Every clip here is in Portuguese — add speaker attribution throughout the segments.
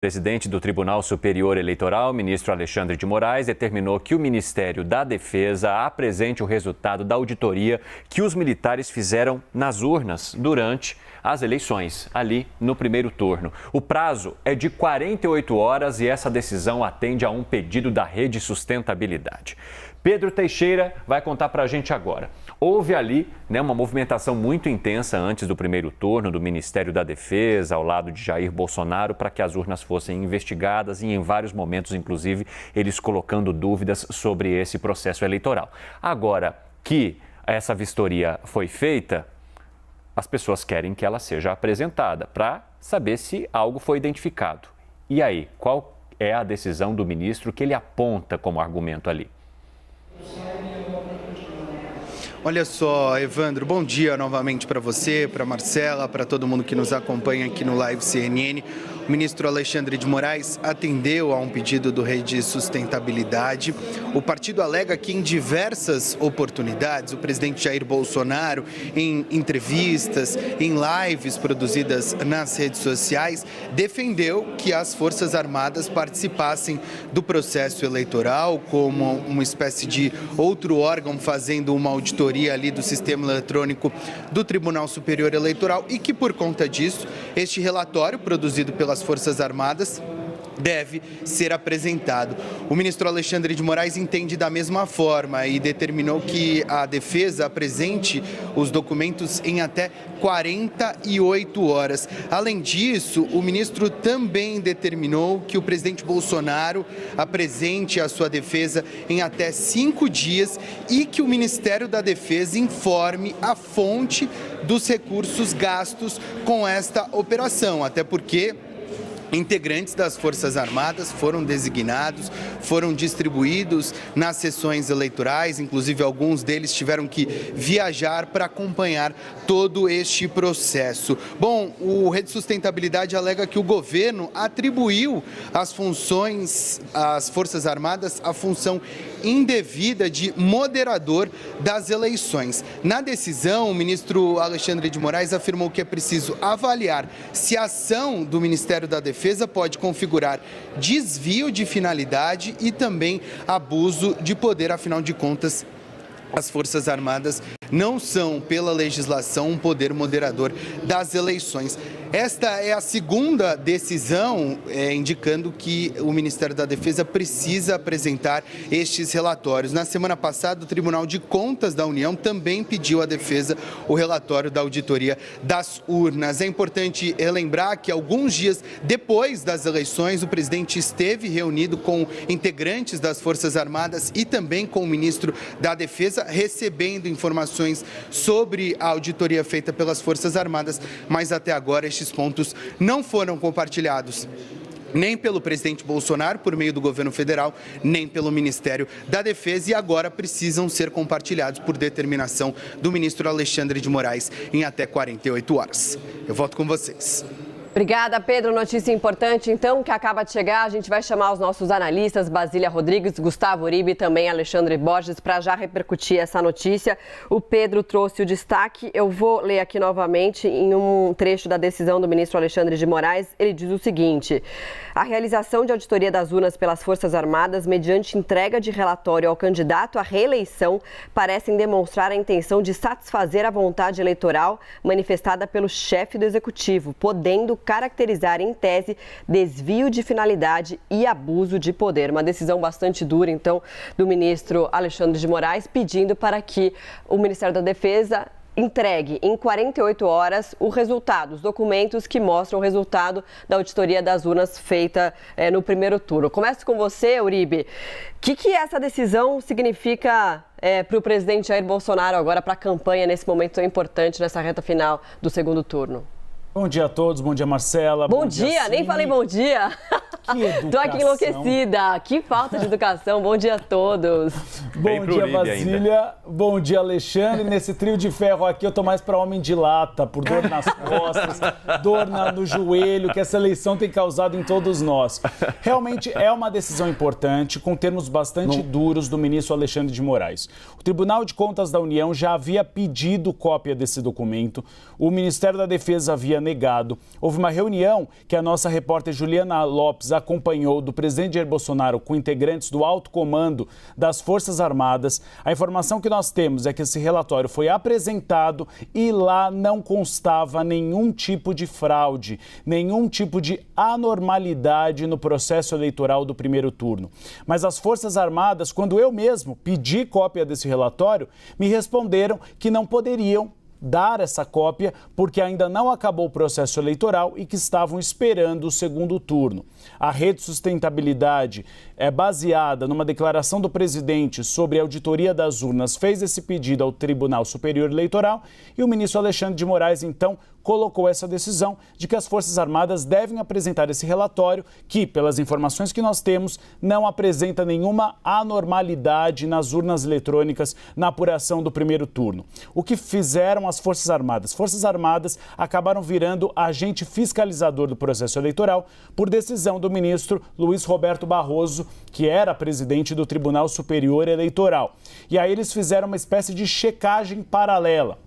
Speaker 1: O presidente do Tribunal Superior Eleitoral, ministro Alexandre de Moraes, determinou que o Ministério da Defesa apresente o resultado da auditoria que os militares fizeram nas urnas durante as eleições, ali no primeiro turno. O prazo é de 48 horas e essa decisão atende a um pedido da Rede Sustentabilidade. Pedro Teixeira vai contar para a gente agora. Houve ali uma movimentação muito intensa antes do primeiro turno do Ministério da Defesa, ao lado de Jair Bolsonaro, para que as urnas fossem investigadas e em vários momentos, inclusive, eles colocando dúvidas sobre esse processo eleitoral. Agora que essa vistoria foi feita, as pessoas querem que ela seja apresentada para saber se algo foi identificado. E aí, qual é a decisão do ministro que ele aponta como argumento ali?
Speaker 2: Olha só, Evandro, bom dia novamente para você, para Marcela, para todo mundo que nos acompanha aqui no Live CNN. O ministro Alexandre de Moraes atendeu a um pedido do Rede Sustentabilidade. O partido alega que em diversas oportunidades o presidente Jair Bolsonaro, em entrevistas, em lives produzidas nas redes sociais, defendeu que as Forças Armadas participassem do processo eleitoral como uma espécie de outro órgão fazendo uma auditoria ali do sistema eletrônico do Tribunal Superior Eleitoral e que, por conta disso, este relatório produzido pelas Forças Armadas deve ser apresentado. O ministro Alexandre de Moraes entende da mesma forma e determinou que a defesa apresente os documentos em até 48 horas. Além disso, o ministro também determinou que o presidente Bolsonaro apresente a sua defesa em até 5 dias e que o Ministério da Defesa informe a fonte dos recursos gastos com esta operação, até porque integrantes das Forças Armadas foram designados, foram distribuídos nas sessões eleitorais, inclusive alguns deles tiveram que viajar para acompanhar todo este processo. Bom, o Rede Sustentabilidade alega que o governo atribuiu as funções às Forças Armadas a função indevida de moderador das eleições. Na decisão, o ministro Alexandre de Moraes afirmou que é preciso avaliar se a ação do Ministério da Defesa pode configurar desvio de finalidade e também abuso de poder, afinal de contas, as Forças Armadas não são, pela legislação, um poder moderador das eleições. Esta é a segunda decisão indicando que o Ministério da Defesa precisa apresentar estes relatórios. Na semana passada, o Tribunal de Contas da União também pediu à defesa o relatório da auditoria das urnas. É importante lembrar que alguns dias depois das eleições, o presidente esteve reunido com integrantes das Forças Armadas e também com o ministro da Defesa, recebendo informações sobre a auditoria feita pelas Forças Armadas, mas até agora estes pontos não foram compartilhados nem pelo presidente Bolsonaro, por meio do governo federal, nem pelo Ministério da Defesa e agora precisam ser compartilhados por determinação do ministro Alexandre de Moraes em até 48 horas. Eu volto com vocês.
Speaker 3: Obrigada, Pedro. Notícia importante, então, que acaba de chegar. A gente vai chamar os nossos analistas, Basília Rodrigues, Gustavo Uribe e também Alexandre Borges, para já repercutir essa notícia. O Pedro trouxe o destaque. Eu vou ler aqui novamente em um trecho da decisão do ministro Alexandre de Moraes. Ele diz o seguinte: a realização de auditoria das urnas pelas Forças Armadas, mediante entrega de relatório ao candidato à reeleição, parecem demonstrar a intenção de satisfazer a vontade eleitoral manifestada pelo chefe do Executivo, podendo caracterizar em tese desvio de finalidade e abuso de poder. Uma decisão bastante dura, então, do ministro Alexandre de Moraes, pedindo para que o Ministério da Defesa entregue em 48 horas o resultado, os documentos que mostram o resultado da auditoria das urnas feita no primeiro turno. Começo com você, Uribe. O que essa decisão significa para o presidente Jair Bolsonaro agora, para a campanha nesse momento tão importante, nessa reta final do segundo turno?
Speaker 4: Bom dia a todos, bom dia Marcela.
Speaker 3: Bom dia, nem falei bom dia.
Speaker 4: Que educação.
Speaker 3: Tô aqui enlouquecida. Que falta de educação. Bom dia a todos.
Speaker 4: Bom dia, Basília. Bom dia, Alexandre. Nesse trio de ferro aqui, eu tô mais pra homem de lata, por dor nas costas, dor no joelho, que essa eleição tem causado em todos nós. Realmente é uma decisão importante, com termos bastante duros do ministro Alexandre de Moraes. O Tribunal de Contas da União já havia pedido cópia desse documento, o Ministério da Defesa havia negado. Houve uma reunião que a nossa repórter Juliana Lopes acompanhou do presidente Jair Bolsonaro com integrantes do alto comando das Forças Armadas. A informação que nós temos é que esse relatório foi apresentado e lá não constava nenhum tipo de fraude, nenhum tipo de anormalidade no processo eleitoral do primeiro turno. Mas as Forças Armadas, quando eu mesmo pedi cópia desse relatório, me responderam que não poderiam dar essa cópia porque ainda não acabou o processo eleitoral e que estavam esperando o segundo turno. A Rede Sustentabilidade é baseada numa declaração do presidente sobre a auditoria das urnas, fez esse pedido ao Tribunal Superior Eleitoral e o ministro Alexandre de Moraes, então, colocou essa decisão de que as Forças Armadas devem apresentar esse relatório que, pelas informações que nós temos, não apresenta nenhuma anormalidade nas urnas eletrônicas na apuração do primeiro turno. O que fizeram as Forças Armadas? Forças Armadas acabaram virando agente fiscalizador do processo eleitoral por decisão do ministro Luiz Roberto Barroso, que era presidente do Tribunal Superior Eleitoral. E aí eles fizeram uma espécie de checagem paralela.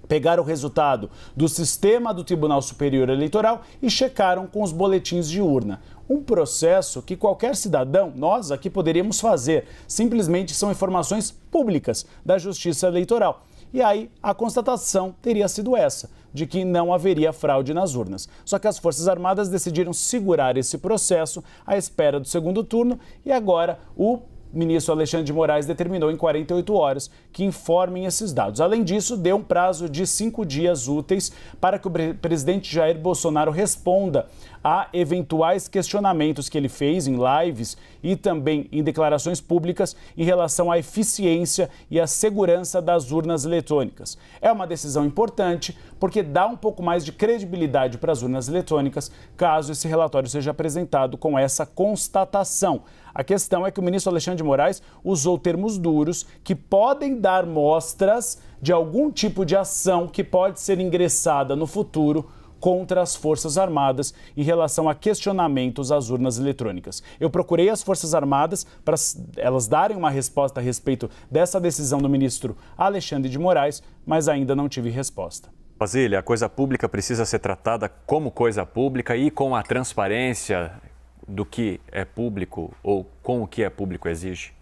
Speaker 4: Pegaram o resultado do sistema do Tribunal Superior Eleitoral e checaram com os boletins de urna. Um processo que qualquer cidadão, nós aqui poderíamos fazer. Simplesmente são informações públicas da Justiça Eleitoral. E aí a constatação teria sido essa, de que não haveria fraude nas urnas. Só que as Forças Armadas decidiram segurar esse processo à espera do segundo turno e agora o ministro Alexandre de Moraes determinou em 48 horas que informem esses dados. Além disso, deu um prazo de 5 dias úteis para que o presidente Jair Bolsonaro responda a eventuais questionamentos que ele fez em lives e também em declarações públicas em relação à eficiência e à segurança das urnas eletrônicas. É uma decisão importante porque dá um pouco mais de credibilidade para as urnas eletrônicas caso esse relatório seja apresentado com essa constatação. A questão é que o ministro Alexandre de Moraes usou termos duros que podem dar mostras de algum tipo de ação que pode ser ingressada no futuro contra as Forças Armadas em relação a questionamentos às urnas eletrônicas. Eu procurei as Forças Armadas para elas darem uma resposta a respeito dessa decisão do ministro Alexandre de Moraes, mas ainda não tive resposta.
Speaker 1: Basília, a coisa pública precisa ser tratada como coisa pública e com a transparência do que é público ou com o que é público exige?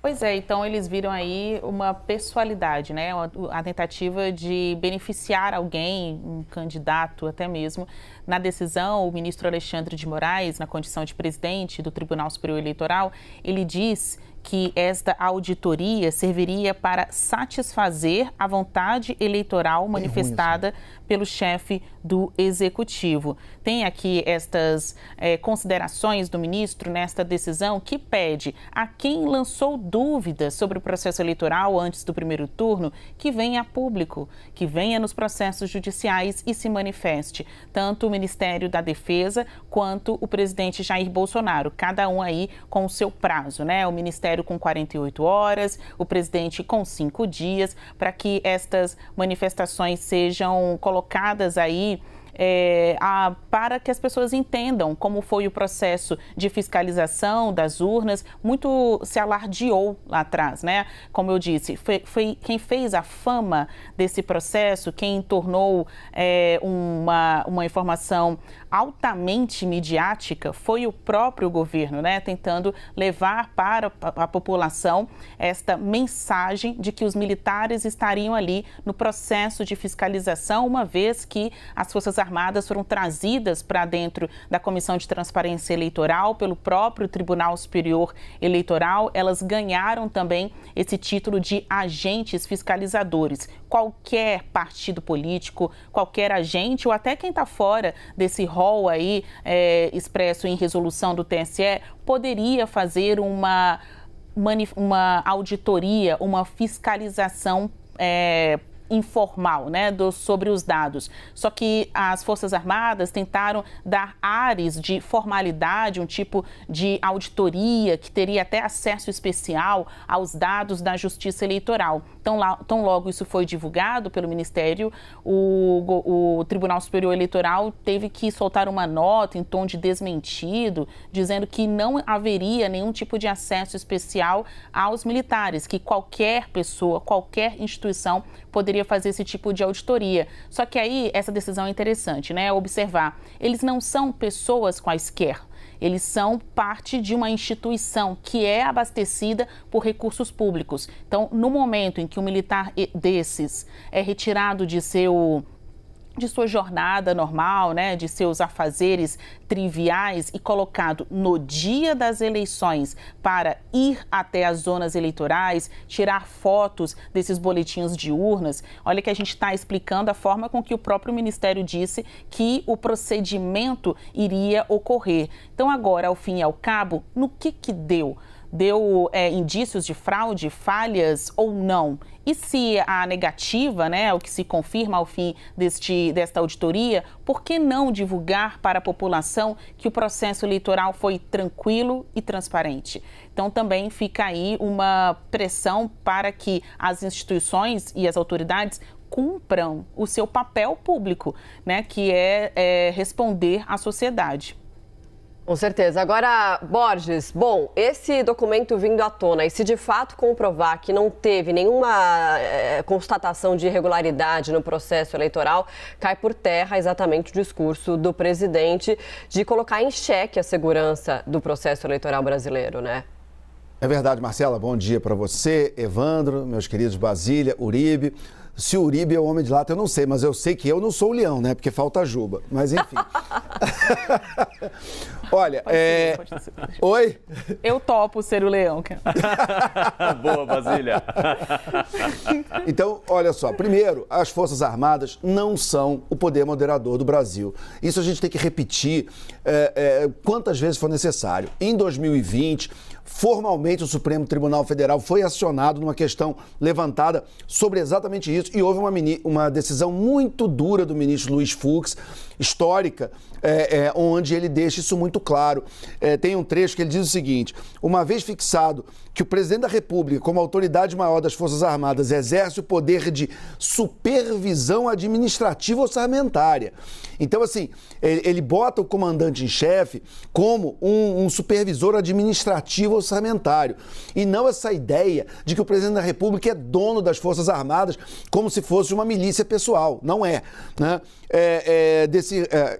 Speaker 5: Pois é, então eles viram aí uma pessoalidade, né? A tentativa de beneficiar alguém, um candidato até mesmo. Na decisão, o ministro Alexandre de Moraes, na condição de presidente do Tribunal Superior Eleitoral, ele diz que esta auditoria serviria para satisfazer a vontade eleitoral manifestada pelo chefe do Executivo. Tem aqui estas considerações do ministro nesta decisão que pede a quem lançou dúvidas sobre o processo eleitoral antes do primeiro turno que venha a público, que venha nos processos judiciais e se manifeste, tanto o Ministério da Defesa quanto o presidente Jair Bolsonaro, cada um aí com o seu prazo, né? O Ministério com 48 horas, o presidente com 5 dias, para que estas manifestações sejam colocadas aí para que as pessoas entendam como foi o processo de fiscalização das urnas. Muito se alardeou lá atrás, né? Como eu disse, foi quem fez a fama desse processo, quem tornou uma informação altamente midiática foi o próprio governo, né? Tentando levar para a população esta mensagem de que os militares estariam ali no processo de fiscalização, uma vez que as Forças Armadas foram trazidas para dentro da Comissão de Transparência Eleitoral pelo próprio Tribunal Superior Eleitoral. Elas ganharam também esse título de agentes fiscalizadores. Qualquer partido político, qualquer agente ou até quem está fora desse rol aí expresso em resolução do TSE poderia fazer uma auditoria, uma fiscalização informal, né, sobre os dados. Só que as Forças Armadas tentaram dar ares de formalidade, um tipo de auditoria que teria até acesso especial aos dados da Justiça Eleitoral. Então logo isso foi divulgado pelo Ministério, o Tribunal Superior Eleitoral teve que soltar uma nota em tom de desmentido, dizendo que não haveria nenhum tipo de acesso especial aos militares, que qualquer pessoa, qualquer instituição poderia fazer esse tipo de auditoria. Só que aí essa decisão é interessante, né? Observar, eles não são pessoas quaisquer. Eles são parte de uma instituição que é abastecida por recursos públicos. Então, no momento em que um militar desses é retirado de sua jornada normal, né, de seus afazeres triviais e colocado no dia das eleições para ir até as zonas eleitorais, tirar fotos desses boletins de urnas, olha que a gente está explicando a forma com que o próprio Ministério disse que o procedimento iria ocorrer. Então agora, ao fim e ao cabo, no que deu? Deu indícios de fraude, falhas ou não? E se a negativa, né, o que se confirma ao fim desta auditoria, por que não divulgar para a população que o processo eleitoral foi tranquilo e transparente? Então também fica aí uma pressão para que as instituições e as autoridades cumpram o seu papel público, né, que é responder à sociedade.
Speaker 3: Com certeza. Agora, Borges, bom, esse documento vindo à tona, e se de fato comprovar que não teve nenhuma constatação de irregularidade no processo eleitoral, cai por terra exatamente o discurso do presidente de colocar em xeque a segurança do processo eleitoral brasileiro, né?
Speaker 6: É verdade, Marcela. Bom dia para você, Evandro, meus queridos Basília, Uribe. Se o Uribe é o homem de lata, eu não sei, mas eu sei que eu não sou o leão, né? Porque falta a juba. Mas enfim. Olha,
Speaker 5: pode ser.
Speaker 6: Oi?
Speaker 5: Eu topo ser o leão.
Speaker 1: Boa, Basília.
Speaker 6: Então, olha só. Primeiro, as Forças Armadas não são o poder moderador do Brasil. Isso a gente tem que repetir quantas vezes for necessário. Em 2020, formalmente o Supremo Tribunal Federal foi acionado numa questão levantada sobre exatamente isso e houve uma decisão muito dura do ministro Luiz Fux, histórica, onde ele deixa isso muito claro. Tem um trecho que ele diz o seguinte: uma vez fixado que o presidente da República, como autoridade maior das Forças Armadas, exerce o poder de supervisão administrativa orçamentária. Então, assim, ele bota o comandante em chefe como um supervisor administrativo orçamentário. E não essa ideia de que o presidente da República é dono das Forças Armadas como se fosse uma milícia pessoal. Não é, né?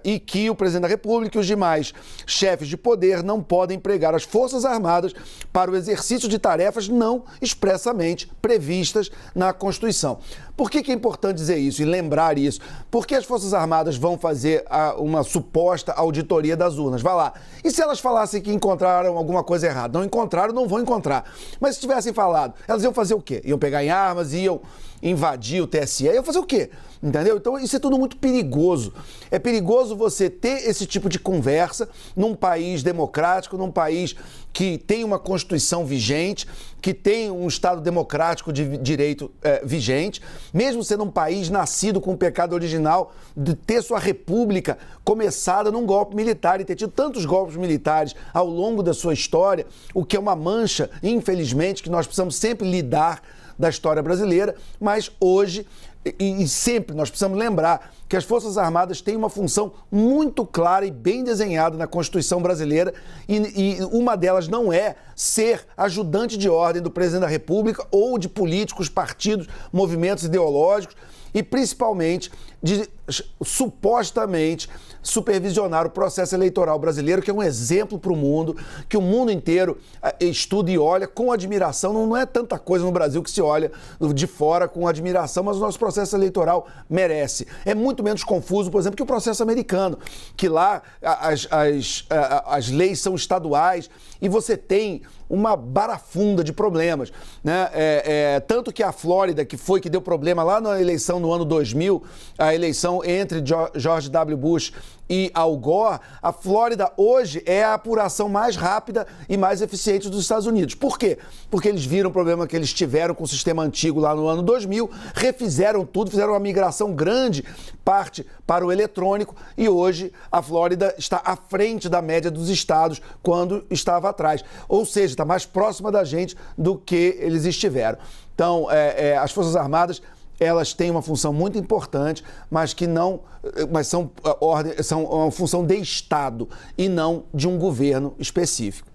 Speaker 6: E que o presidente da República e os demais chefes de poder não podem empregar as Forças Armadas para o exercício de tarefas não expressamente previstas na Constituição. Por que é importante dizer isso e lembrar isso? Porque as Forças Armadas vão fazer uma suposta auditoria das urnas. Vai lá. E se elas falassem que encontraram alguma coisa errada? Não encontraram, não vão encontrar. Mas se tivessem falado, elas iam fazer o quê? Iam pegar em armas, iam invadir o TSE, iam fazer o quê? Entendeu? Então isso é tudo muito perigoso. É perigoso você ter esse tipo de conversa num país democrático, num país que tem uma Constituição vigente, que tem um Estado democrático de direito vigente, mesmo sendo um país nascido com o pecado original de ter sua república começada num golpe militar e ter tido tantos golpes militares ao longo da sua história, o que é uma mancha, infelizmente, que nós precisamos sempre lidar da história brasileira, mas hoje e sempre nós precisamos lembrar que as Forças Armadas têm uma função muito clara e bem desenhada na Constituição brasileira e uma delas não é ser ajudante de ordem do presidente da República ou de políticos, partidos, movimentos ideológicos e principalmente de supostamente supervisionar o processo eleitoral brasileiro, que é um exemplo para o mundo, que o mundo inteiro estuda e olha com admiração. Não é tanta coisa no Brasil que se olha de fora com admiração, mas o nosso processo eleitoral merece. É muito menos confuso, por exemplo, que o processo americano, que lá as leis são estaduais e você tem uma barafunda de problemas, né? Tanto que a Flórida, que deu problema lá na eleição no ano 2000, a eleição entre George W. Bush e Al Gore, a Flórida hoje é a apuração mais rápida e mais eficiente dos Estados Unidos. Por quê? Porque eles viram o problema que eles tiveram com o sistema antigo lá no ano 2000, refizeram tudo, fizeram uma migração grande, parte para o eletrônico, e hoje a Flórida está à frente da média dos estados quando estava atrás. Ou seja, está mais próxima da gente do que eles estiveram. Então, as Forças Armadas, elas têm uma função muito importante, mas são uma função de Estado e não de um governo específico.